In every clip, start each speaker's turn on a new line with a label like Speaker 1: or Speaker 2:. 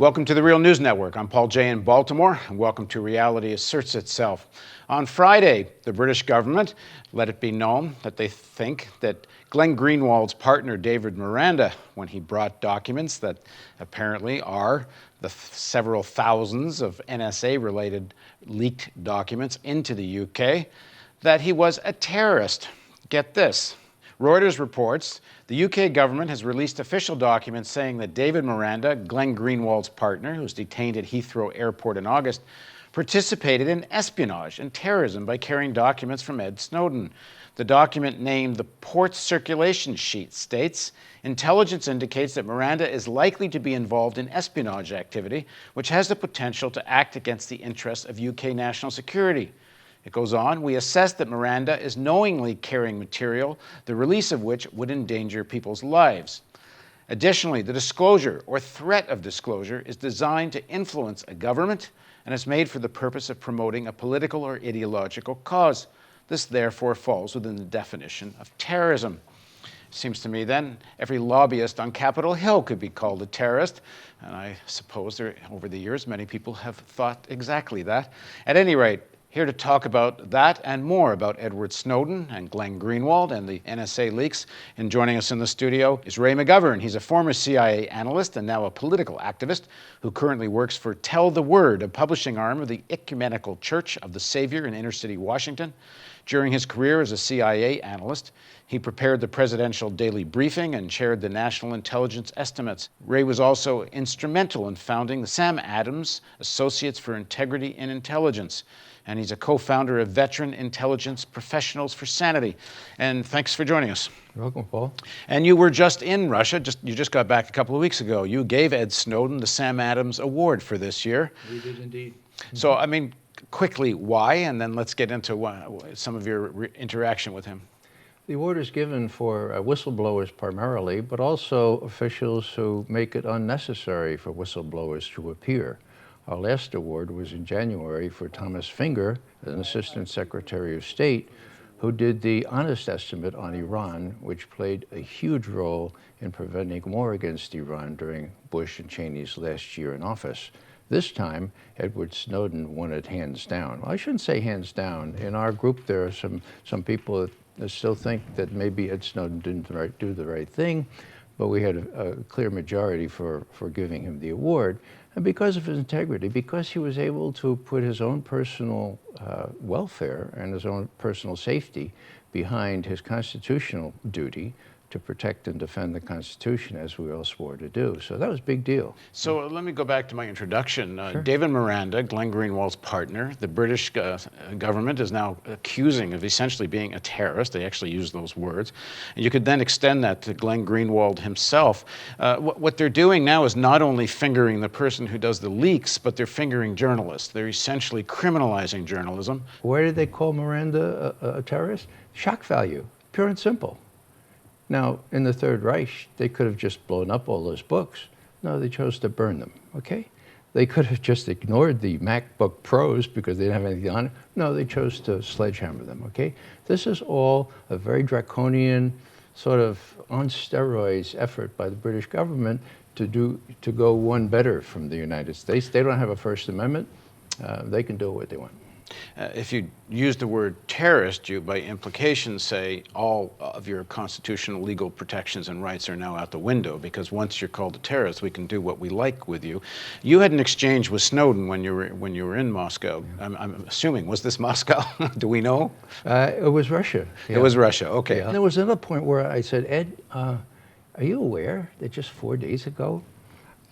Speaker 1: Welcome to the Real News Network. I'm Paul Jay in Baltimore, and welcome to Reality Asserts Itself. On Friday, the British government let it be known that they think that Glenn Greenwald's partner, David Miranda, when he brought documents that apparently are the several thousands of NSA-related leaked documents into the UK, that he was a terrorist. Get this. Reuters reports the UK government has released official documents saying that David Miranda, Glenn Greenwald's partner, who was detained at Heathrow Airport in August, participated in espionage and terrorism by carrying documents from Ed Snowden. The document, named the Port Circulation Sheet, states, intelligence indicates that Miranda is likely to be involved in espionage activity, which has the potential to act against the interests of UK national security. It goes on, we assess that Miranda is knowingly carrying material, the release of which would endanger people's lives. Additionally, the disclosure or threat of disclosure is designed to influence a government and is made for the purpose of promoting a political or ideological cause. This therefore falls within the definition of terrorism. Seems to me then every lobbyist on Capitol Hill could be called a terrorist, and I suppose over the years many people have thought exactly that. At any rate, here to talk about that and more about Edward Snowden and Glenn Greenwald and the NSA leaks, and joining us in the studio is Ray McGovern. He's a former CIA analyst and now a political activist who currently works for Tell the Word, a publishing arm of the Ecumenical Church of the Savior in inner-city Washington. During his career as a CIA analyst, he prepared the Presidential Daily Briefing and chaired the National Intelligence Estimates. Ray was also instrumental in founding the Sam Adams Associates for Integrity in Intelligence, and he's a co-founder of Veteran Intelligence Professionals for Sanity. And thanks for joining us.
Speaker 2: You're welcome, Paul.
Speaker 1: And you were just in Russia. You just got back a couple of weeks ago. You gave Ed Snowden the Sam Adams Award for this year.
Speaker 2: We did indeed.
Speaker 1: So, I mean, quickly, why? And then let's get into some of your interaction with him.
Speaker 2: The award is given for whistleblowers primarily, but also officials who make it unnecessary for whistleblowers to appear. Our last award was in January for Thomas Finger, an Assistant Secretary of State, who did the honest estimate on Iran, which played a huge role in preventing war against Iran during Bush and Cheney's last year in office. This time, Edward Snowden won it hands down. Well, I shouldn't say hands down. In our group, there are some people that still think that maybe Ed Snowden didn't do the right thing, but we had a clear majority for giving him the award. And because of his integrity, because he was able to put his own personal welfare and his own personal safety behind his constitutional duty to protect and defend the Constitution, as we all swore to do. So that was a big deal.
Speaker 1: So let me go back to my introduction.
Speaker 2: Sure.
Speaker 1: David Miranda, Glenn Greenwald's partner, the British government is now accusing of essentially being a terrorist. They actually use those words. And you could then extend that to Glenn Greenwald himself. What they're doing now is not only fingering the person who does the leaks, but they're fingering journalists. They're essentially criminalizing journalism.
Speaker 2: Why did they call Miranda a terrorist? Shock value, pure and simple. Now, in the Third Reich, they could have just blown up all those books. No, they chose to burn them, okay? They could have just ignored the MacBook Pros because they didn't have anything on it. No, they chose to sledgehammer them, okay? This is all a very draconian, sort of on steroids effort by the British government to go one better from the United States. They don't have a First Amendment. They can do what they want.
Speaker 1: If you use the word terrorist, you by implication say all of your constitutional legal protections and rights are now out the window, because once you're called a terrorist, we can do what we like with you. You had an exchange with Snowden when you were in Moscow. I'm assuming, was this Moscow? Do we know?
Speaker 2: It was Russia.
Speaker 1: Yeah. It was Russia, okay.
Speaker 2: Yeah. And there was another point where I said, Ed, are you aware that just 4 days ago,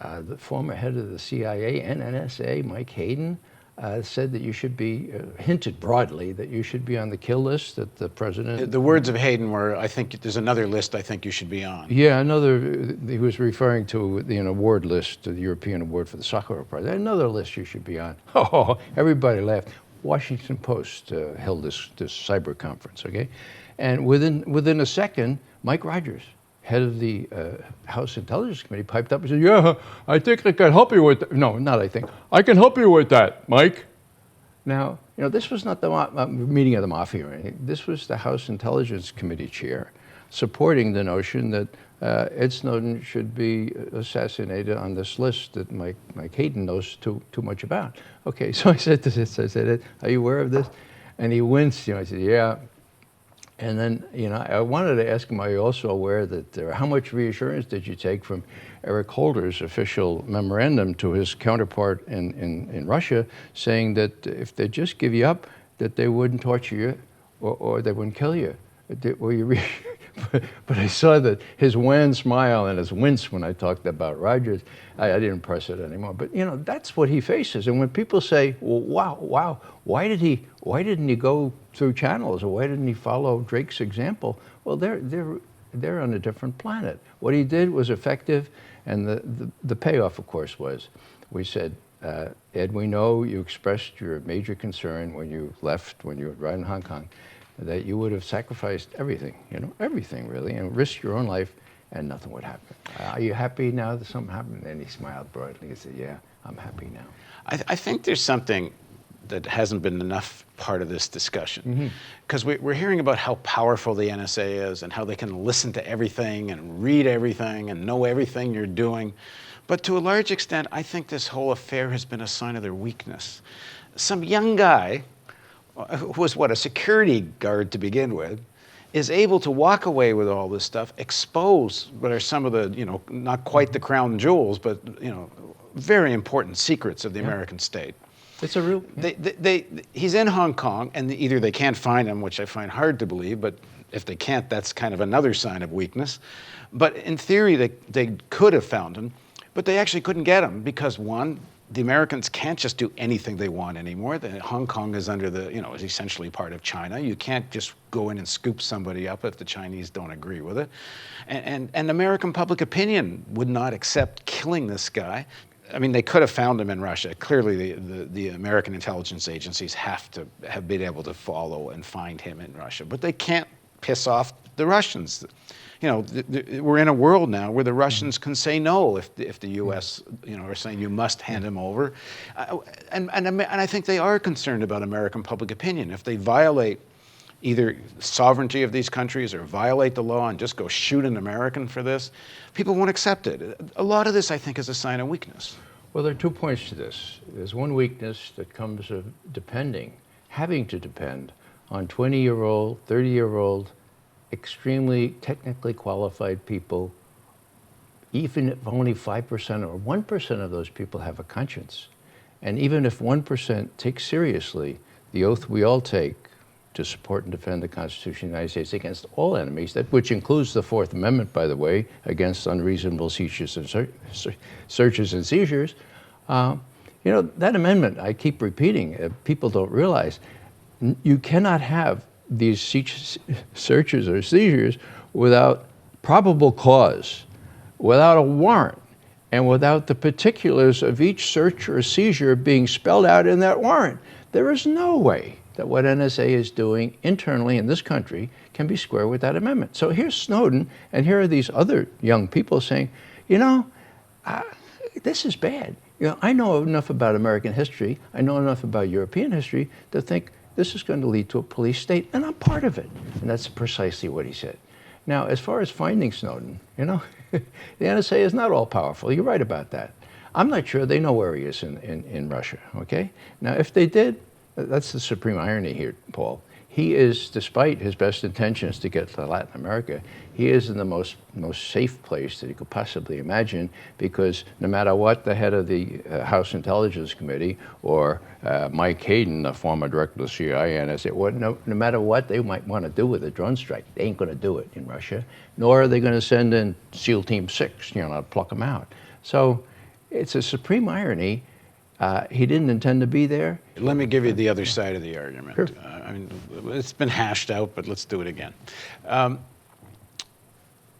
Speaker 2: the former head of the CIA and NSA, Mike Hayden, said that you should be, hinted broadly, that you should be on the kill list, that the president...
Speaker 1: The words of Hayden were, I think there's another list I think you should be on.
Speaker 2: Yeah, he was referring to an award list, the European Award for the Sakharov Prize. Another list you should be on. Oh, everybody laughed. Washington Post held this cyber conference, okay? And within a second, Mike Rogers, head of the House Intelligence Committee, piped up and said, yeah, I think I can help you with that. No, not I think. I can help you with that, Mike. Now, this was not the meeting of the mafia or anything. This was the House Intelligence Committee chair supporting the notion that Ed Snowden should be assassinated on this list that Mike Hayden knows too much about. Okay, so I said to this, I said, are you aware of this? And he winced, I said, yeah. And then, I wanted to ask him, are you also aware that how much reassurance did you take from Eric Holder's official memorandum to his counterpart in Russia, saying that if they just give you up, that they wouldn't torture you or they wouldn't kill you? Were you but I saw that his wan smile and his wince when I talked about Rogers. I didn't press it anymore. But that's what he faces. And when people say, well, wow, why didn't he go through channels, or why didn't he follow Drake's example? Well, they're on a different planet. What he did was effective, and the payoff, of course, was we said, Ed, we know you expressed your major concern when you left, when you were right in Hong Kong, that you would have sacrificed everything, everything really, and risked your own life, and nothing would happen. Are you happy now that something happened? And he smiled broadly and said, yeah, I'm happy now.
Speaker 1: I think there's something that hasn't been enough part of this discussion, because we're hearing about how powerful the NSA is and how they can listen to everything and read everything and know everything you're doing. But to a large extent, I think this whole affair has been a sign of their weakness. Some young guy who was a security guard to begin with, is able to walk away with all this stuff, expose what are some of the, not quite the crown jewels, but, very important secrets of the American state.
Speaker 2: It's a real...
Speaker 1: He's in Hong Kong, and either they can't find him, which I find hard to believe, but if they can't, that's kind of another sign of weakness. But in theory, they could have found him, but they actually couldn't get him because, one, the Americans can't just do anything they want anymore. Hong Kong is under is essentially part of China. You can't just go in and scoop somebody up if the Chinese don't agree with it. And American public opinion would not accept killing this guy. I mean, they could have found him in Russia. Clearly, the American intelligence agencies have been able to follow and find him in Russia. But they can't piss off the Russians. We're in a world now where the Russians can say no if the U.S. are saying you must hand him over, and I think they are concerned about American public opinion. If they violate either sovereignty of these countries or violate the law and just go shoot an American for this, people won't accept it. A lot of this, I think, is a sign of weakness.
Speaker 2: Well, there are 2 points to this. There's one weakness that comes of having to depend on 20-year-old, 30-year-old, extremely technically qualified people, even if only 5% or 1% of those people have a conscience. And even if 1% takes seriously the oath we all take to support and defend the Constitution of the United States against all enemies, which includes the Fourth Amendment, by the way, against unreasonable searches and seizures, that amendment, I keep repeating, people don't realize, you cannot have these searches or seizures without probable cause, without a warrant, and without the particulars of each search or seizure being spelled out in that warrant. There is no way that what NSA is doing internally in this country can be square with that amendment. So here's Snowden, and here are these other young people saying, this is bad. I know enough about American history, I know enough about European history to think this is going to lead to a police state, and I'm part of it. And that's precisely what he said. Now, as far as finding Snowden, the NSA is not all powerful. You're right about that. I'm not sure they know where he is in Russia, okay? Now, if they did, that's the supreme irony here, Paul. He is, despite his best intentions to get to Latin America, he is in the most safe place that he could possibly imagine, because no matter what the head of the House Intelligence Committee or Mike Hayden, the former director of the CIA, and I say, no matter what they might want to do with a drone strike, they ain't going to do it in Russia, nor are they going to send in SEAL Team 6, to pluck them out. So it's a supreme irony. He didn't intend to be there.
Speaker 1: Let me give you the other side of the argument.
Speaker 2: Sure.
Speaker 1: It's been hashed out, but let's do it again.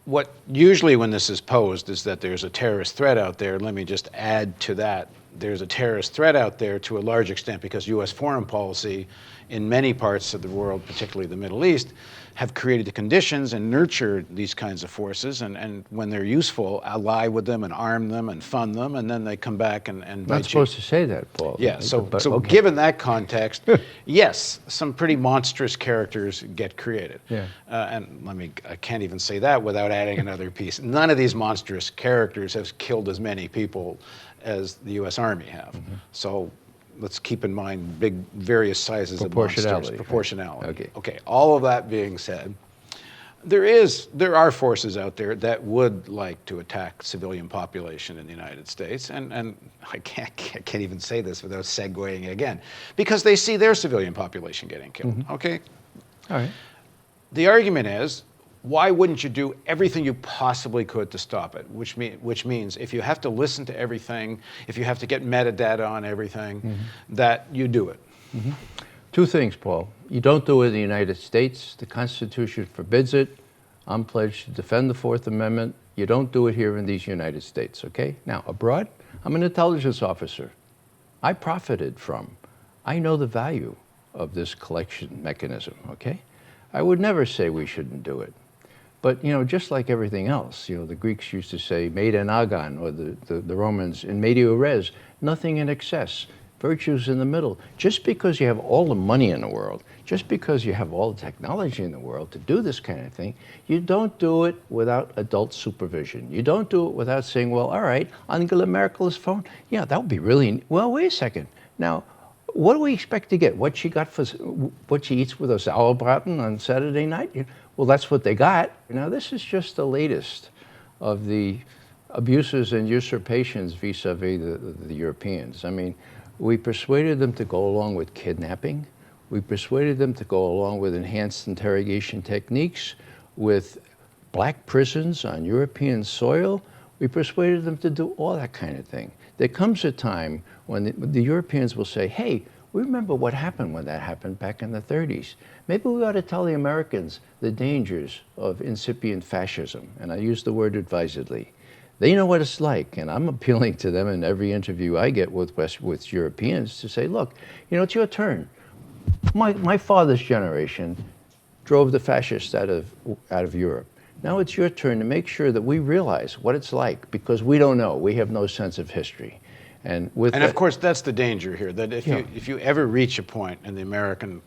Speaker 1: What usually when this is posed is that there's a terrorist threat out there. Let me just add to that there's a terrorist threat out there to a large extent because U.S. foreign policy in many parts of the world, particularly the Middle East, have created the conditions and nurtured these kinds of forces, and when they're useful, ally with them and arm them and fund them, and then they come back and
Speaker 2: Not
Speaker 1: bite you.
Speaker 2: supposed to say that, Paul.
Speaker 1: Yeah, so
Speaker 2: Okay.
Speaker 1: given that context, yes, some pretty monstrous characters get created.
Speaker 2: Yeah.
Speaker 1: And I can't even say that without adding another piece. None of these monstrous characters have killed as many people as the U.S. Army have.
Speaker 2: Mm-hmm.
Speaker 1: So let's keep in mind various sizes of monsters.
Speaker 2: Proportionality.
Speaker 1: Proportionality.
Speaker 2: Okay.
Speaker 1: All of that being said, there are forces out there that would like to attack civilian population in the United States, and I can't even say this without segueing again, because they see their civilian population getting killed.
Speaker 2: Mm-hmm.
Speaker 1: Okay.
Speaker 2: All right.
Speaker 1: The argument is, why wouldn't you do everything you possibly could to stop it? Which means if you have to listen to everything, if you have to get metadata on everything, that you do it.
Speaker 2: Two things, Paul. You don't do it in the United States. The Constitution forbids it. I'm pledged to defend the Fourth Amendment. You don't do it here in these United States, okay? Now, abroad, I'm an intelligence officer. I profited from, I know the value of this collection mechanism, okay? I would never say we shouldn't do it. But, just like everything else, the Greeks used to say, mede in agon, or the Romans, in medio res, nothing in excess, virtues in the middle. Just because you have all the money in the world, just because you have all the technology in the world to do this kind of thing, you don't do it without adult supervision. You don't do it without saying, well, all right, Angela Merkel's phone, yeah, that would be really, well, wait a second. Now, what do we expect to get? What she eats with us sauerbraten on Saturday night? Well, that's what they got. Now, this is just the latest of the abuses and usurpations vis-a-vis the Europeans. I mean, we persuaded them to go along with kidnapping. We persuaded them to go along with enhanced interrogation techniques, with black prisons on European soil. We persuaded them to do all that kind of thing. There comes a time when the Europeans will say, hey, we remember what happened when that happened back in the 30s. Maybe we ought to tell the Americans the dangers of incipient fascism. And I use the word advisedly. They know what it's like, and I'm appealing to them in every interview I get with Europeans to say, look, it's your turn. My father's generation drove the fascists out of Europe. Now it's your turn to make sure that we realize what it's like, because we don't know. We have no sense of history. And
Speaker 1: of course, that's the danger here, that if you ever reach a point in the American,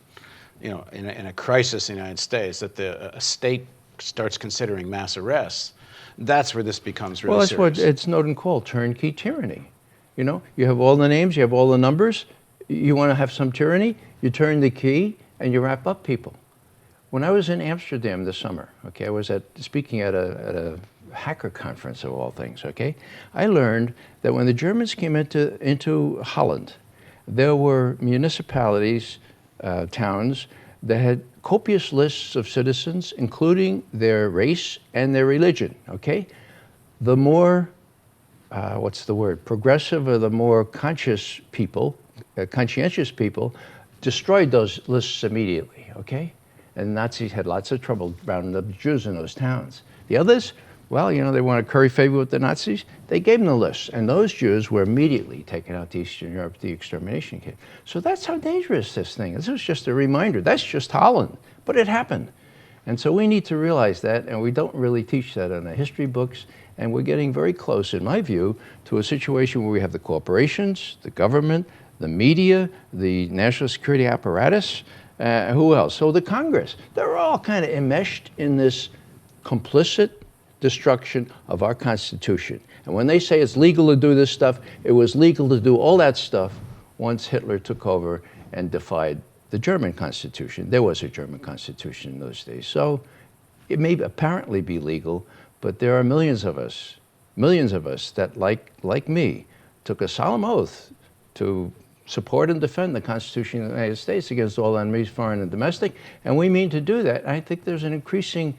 Speaker 1: in a crisis in the United States, that a state starts considering mass arrests, that's where this becomes really serious.
Speaker 2: Well, that's what Snowden called turnkey tyranny. You have all the names, you have all the numbers, you want to have some tyranny, you turn the key and you wrap up people. When I was in Amsterdam this summer, okay, I was speaking at a hacker conference of all things, okay, I learned that when the Germans came into Holland, there were municipalities, towns, that had copious lists of citizens, including their race and their religion, okay? The more, progressive or the more conscientious people destroyed those lists immediately, okay? And Nazis had lots of trouble rounding up Jews in those towns. The others, well, they want to curry favor with the Nazis. They gave them the list, and those Jews were immediately taken out to Eastern Europe, the extermination camp. So that's how dangerous this thing is. This was just a reminder. That's just Holland, but it happened. And so we need to realize that, and we don't really teach that in the history books, and we're getting very close, in my view, to a situation where we have the corporations, the government, the media, the national security apparatus, who else? So the Congress. They're all kind of enmeshed in this complicit destruction of our Constitution. And when they say it's legal to do this stuff, it was legal to do all that stuff once Hitler took over and defied the German Constitution. There was a German Constitution in those days. So it may apparently be legal, but there are millions of us that, like me, took a solemn oath to support and defend the Constitution of the United States against all enemies, foreign and domestic, and we mean to do that. I think there's an increasing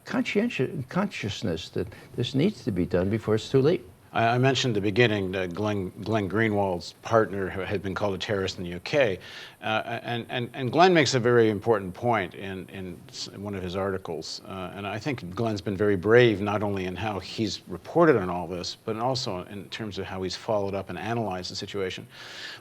Speaker 2: consciousness that this needs to be done before it's too late.
Speaker 1: I mentioned at the beginning that Glenn Greenwald's partner who had been called a terrorist in the UK, And Glenn makes a very important point in one of his articles. And I think Glenn's been very brave, not only in how he's reported on all this, but also in terms of how he's followed up and analyzed the situation.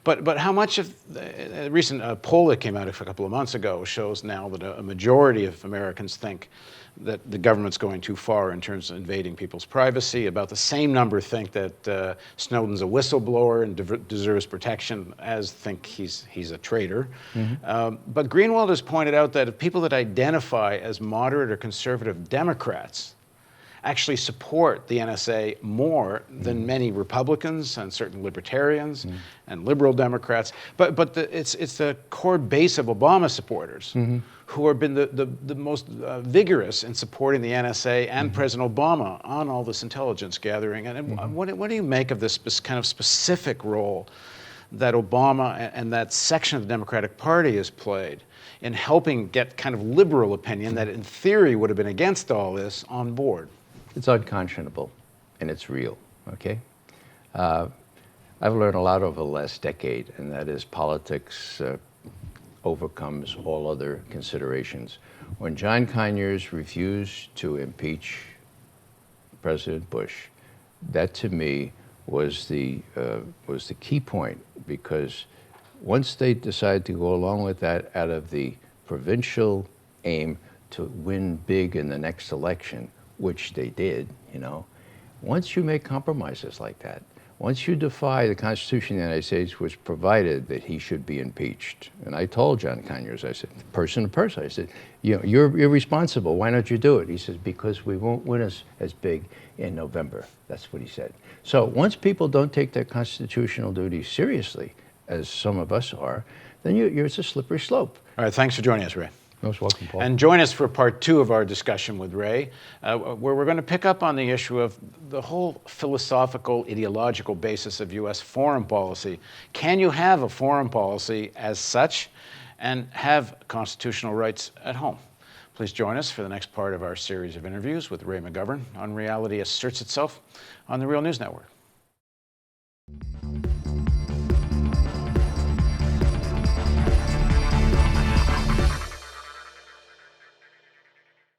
Speaker 1: But how much of a recent poll that came out a couple of months ago shows now that a majority of Americans think that the government's going too far in terms of invading people's privacy. About the same number think that Snowden's a whistleblower and deserves protection, as think he's a traitor. But Greenwald has pointed out that people that identify as moderate or conservative Democrats actually support the NSA more than many Republicans and certain libertarians and liberal Democrats. But it's the core base of Obama supporters who have been the most vigorous in supporting the NSA and President Obama on all this intelligence gathering. And what do you make of this kind of specific role that Obama and that section of the Democratic Party has played in helping get kind of liberal opinion that in theory would have been against all this on board?
Speaker 2: It's unconscionable, and it's real, okay? I've learned a lot over the last decade, and that is politics overcomes all other considerations. When John Conyers refused to impeach President Bush, that to me was the key point, because once they decided to go along with that out of the provincial aim to win big in the next election, which they did, you know, once you make compromises like that, once you defy the Constitution of the United States, which provided that he should be impeached, and I told John Conyers, I said, person to person, I said, you know, you're responsible, why don't you do it? He says, because we won't win as big in November. That's what he said. So once people don't take their constitutional duties seriously, as some of us are, then it's a slippery slope.
Speaker 1: All right, thanks for joining us, Ray.
Speaker 2: Most welcome, Paul.
Speaker 1: And join us for part 2 of our discussion with Ray, where we're going to pick up on the issue of the whole philosophical, ideological basis of U.S. foreign policy. Can you have a foreign policy as such and have constitutional rights at home? Please join us for the next part of our series of interviews with Ray McGovern on Reality Asserts Itself on the Real News Network.